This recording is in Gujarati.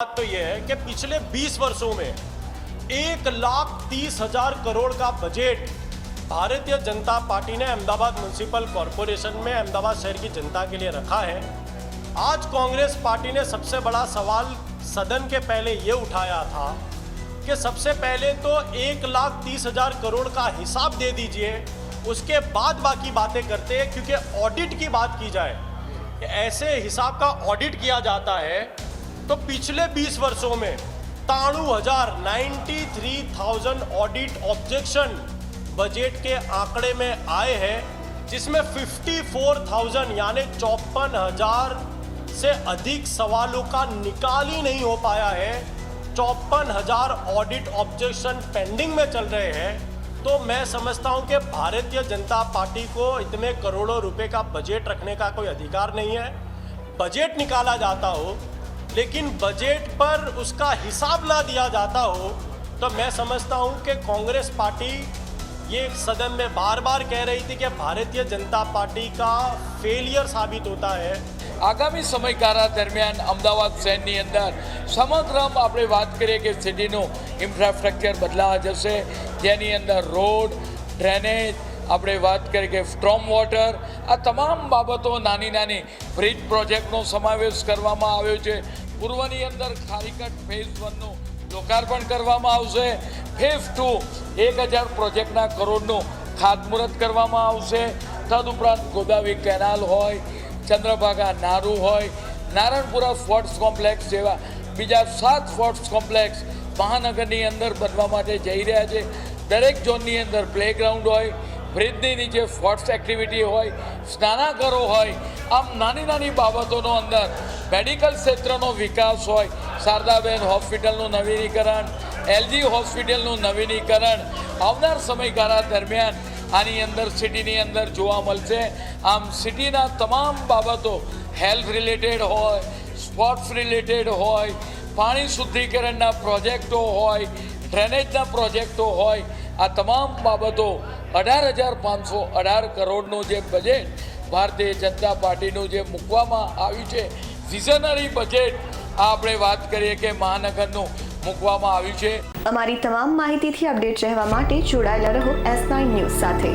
बात तो यह है कि पिछले 20 वर्षों में 1,30,000 करोड़ का बजट भारतीय जनता पार्टी ने अहमदाबाद म्युनिसिपल कॉरपोरेशन में अहमदाबाद शहर की जनता के लिए रखा है। आज कांग्रेस पार्टी ने सबसे बड़ा सवाल सदन के पहले ये उठाया था कि सबसे पहले तो 1,30,000 करोड़ का हिसाब दे दीजिए, उसके बाद बाकी बातें करते हैं। क्योंकि ऑडिट की बात की जाए, ऐसे हिसाब का ऑडिट किया जाता है तो पिछले 20 वर्षों में 93,000 ऑडिट ऑब्जेक्शन बजट के आंकड़े में आए हैं, जिसमें 54,000 यानी 54,000 से अधिक सवालों का निकाल ही नहीं हो पाया है। 54,000 ऑडिट ऑब्जेक्शन पेंडिंग में चल रहे हैं। तो मैं समझता हूं कि भारतीय जनता पार्टी को इतने करोड़ों रुपए का बजट रखने का कोई अधिकार नहीं है। बजट निकाला जाता हो लेकिन बजट पर उसका हिसाब ना दिया जाता हो, तो मैं समझता हूं कि कांग्रेस पार्टी ये सदन में बार बार कह रही थी कि भारतीय जनता पार्टी का फेलियर साबित होता है। आगामी समयगाळा दरमियान अमदावाद शहરની અંદર સમગ્ર આપણે વાત કરીએ કે સિટીનું ઇન્ફ્રાસ્ટ્રક્ચર બદલાવા જશે, જેની અંદર રોડ, ડ્રેનેજ, આપણે વાત કરીએ કે સ્ટ્રોમ વોટર, આ તમામ બાબતો નાની નાની બ્રિજ પ્રોજેક્ટનો સમાવેશ કરવામાં આવ્યો છે। પૂર્વની અંદર ખારીકટ ફેઝ 1નું લોકાર્પણ કરવામાં આવશે। ફેઝ 2 1,000 પ્રોજેક્ટના કરોડનું ખાતમુહૂર્ત કરવામાં આવશે। તદુપરાંત ગોદાવરી કેનાલ હોય, ચંદ્રભાગા નારું હોય, નારણપુરા સ્પોર્ટ્સ કોમ્પ્લેક્સ જેવા બીજા 7 સ્પોર્ટ્સ કોમ્પ્લેક્સ મહાનગરની અંદર બનવા માટે જઈ રહ્યા છે। દરેક ઝોનની અંદર પ્લેગ્રાઉન્ડ હોય, બ્રિજની નીચે સ્પોર્ટ્સ એક્ટિવિટી હોય, સ્નાનાગરો હોય, આમ નાની નાની બાબતોનો અંદર મેડિકલ ક્ષેત્રનો વિકાસ હોય, શારદાબેન હોસ્પિટલનું નવીનીકરણ, એલજી હોસ્પિટલનું નવીનીકરણ આવનાર સમયગાળા દરમિયાન આની અંદર સિટીની અંદર જોવા મળશે। આમ સિટીના તમામ બાબતો હેલ્થ રિલેટેડ હોય, સ્પોર્ટ્સ રિલેટેડ હોય, પાણી શુદ્ધિકરણના પ્રોજેક્ટો હોય, ડ્રેનેજના પ્રોજેક્ટો હોય, આ તમામ બાબતો 18,518 કરોડનું જે બજેટ ભારતીય જનતા પાર્ટીનું જે મૂકવામાં આવ્યું છે, વિઝનરી બજેટ, આ આપણે વાત કરીએ કે મહાનગરનું મૂકવામાં આવ્યું છે। અમારી તમામ માહિતીથી અપડેટ રહેવા માટે જોડાયેલા રહો S9 ન્યૂઝ સાથે।